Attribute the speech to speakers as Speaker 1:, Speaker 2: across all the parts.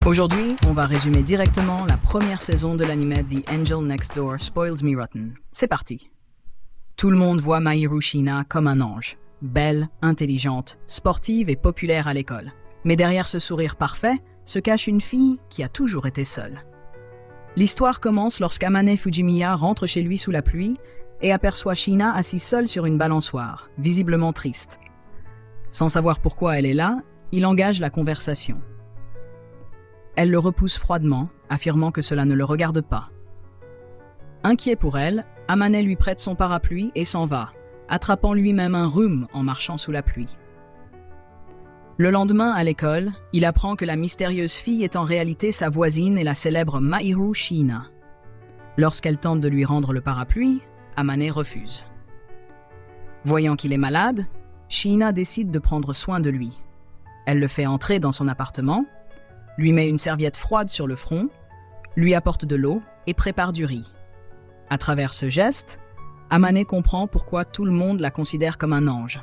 Speaker 1: Aujourd'hui, on va résumer directement la première saison de l'anime The Angel Next Door Spoils Me Rotten. C'est parti. Tout le monde voit Mahiru Shiina comme un ange. Belle, intelligente, sportive et populaire à l'école. Mais derrière ce sourire parfait, se cache une fille qui a toujours été seule. L'histoire commence lorsqu'Amane Fujimiya rentre chez lui sous la pluie et aperçoit Shiina assise seule sur une balançoire, visiblement triste. Sans savoir pourquoi elle est là, il engage la conversation. Elle le repousse froidement, affirmant que cela ne le regarde pas. Inquiet pour elle, Amane lui prête son parapluie et s'en va, attrapant lui-même un rhume en marchant sous la pluie. Le lendemain, à l'école, il apprend que la mystérieuse fille est en réalité sa voisine et la célèbre Mahiru Shiina. Lorsqu'elle tente de lui rendre le parapluie, Amane refuse. Voyant qu'il est malade, Shiina décide de prendre soin de lui. Elle le fait entrer dans son appartement, lui met une serviette froide sur le front, lui apporte de l'eau et prépare du riz. À travers ce geste, Amane comprend pourquoi tout le monde la considère comme un ange.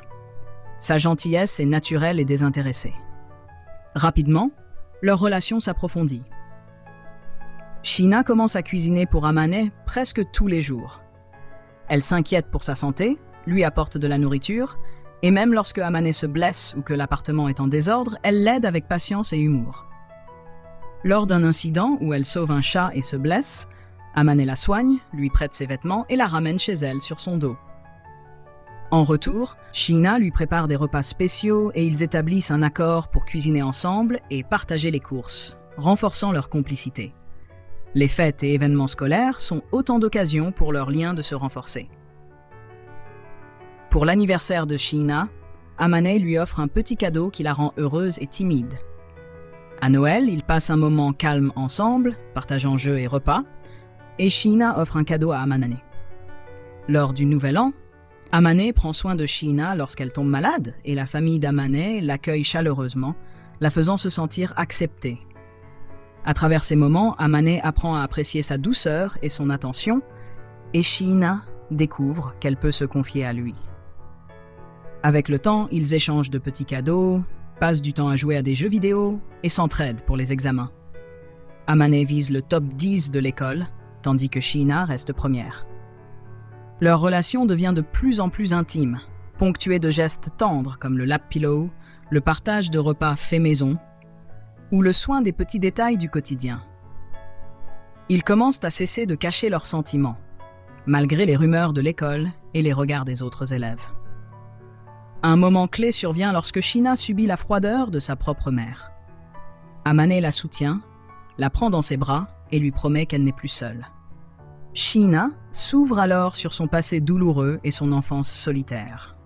Speaker 1: Sa gentillesse est naturelle et désintéressée. Rapidement, leur relation s'approfondit. Shiina commence à cuisiner pour Amane presque tous les jours. Elle s'inquiète pour sa santé, lui apporte de la nourriture, et même lorsque Amane se blesse ou que l'appartement est en désordre, elle l'aide avec patience et humour. Lors d'un incident où elle sauve un chat et se blesse, Amane la soigne, lui prête ses vêtements et la ramène chez elle sur son dos. En retour, Shiina lui prépare des repas spéciaux et ils établissent un accord pour cuisiner ensemble et partager les courses, renforçant leur complicité. Les fêtes et événements scolaires sont autant d'occasions pour leur lien de se renforcer. Pour l'anniversaire de Shiina, Amane lui offre un petit cadeau qui la rend heureuse et timide. À Noël, ils passent un moment calme ensemble, partageant jeux et repas, et Shiina offre un cadeau à Amane. Lors du Nouvel An, Amane prend soin de Shiina lorsqu'elle tombe malade et la famille d'Amane l'accueille chaleureusement, la faisant se sentir acceptée. À travers ces moments, Amane apprend à apprécier sa douceur et son attention, et Shiina découvre qu'elle peut se confier à lui. Avec le temps, ils échangent de petits cadeaux, passent du temps à jouer à des jeux vidéo et s'entraident pour les examens. Amane vise le top 10 de l'école, tandis que Shiina reste première. Leur relation devient de plus en plus intime, ponctuée de gestes tendres comme le lap pillow, le partage de repas faits maison ou le soin des petits détails du quotidien. Ils commencent à cesser de cacher leurs sentiments, malgré les rumeurs de l'école et les regards des autres élèves. Un moment clé survient lorsque Shiina subit la froideur de sa propre mère. Amane la soutient, la prend dans ses bras et lui promet qu'elle n'est plus seule. Shiina s'ouvre alors sur son passé douloureux et son enfance solitaire.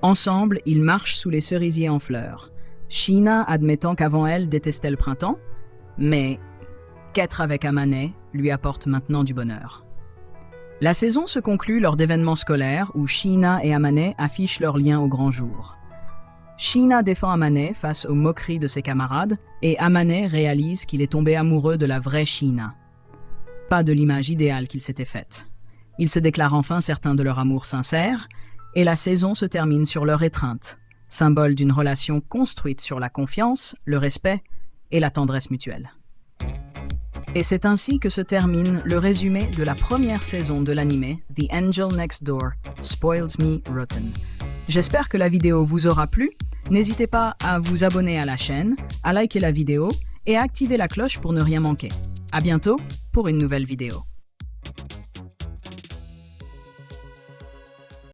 Speaker 1: Ensemble, ils marchent sous les cerisiers en fleurs, Shiina admettant qu'avant elle détestait le printemps, mais qu'être avec Amane lui apporte maintenant du bonheur. La saison se conclut lors d'événements scolaires où Shiina et Amane affichent leur lien au grand jour. Shiina défend Amane face aux moqueries de ses camarades et Amane réalise qu'il est tombé amoureux de la vraie Shiina. Pas de l'image idéale qu'il s'était faite. Ils se déclarent enfin certains de leur amour sincère et la saison se termine sur leur étreinte, symbole d'une relation construite sur la confiance, le respect et la tendresse mutuelle. Et c'est ainsi que se termine le résumé de la première saison de l'anime The Angel Next Door Spoils Me Rotten. J'espère que la vidéo vous aura plu. N'hésitez pas à vous abonner à la chaîne, à liker la vidéo et à activer la cloche pour ne rien manquer. À bientôt pour une nouvelle vidéo.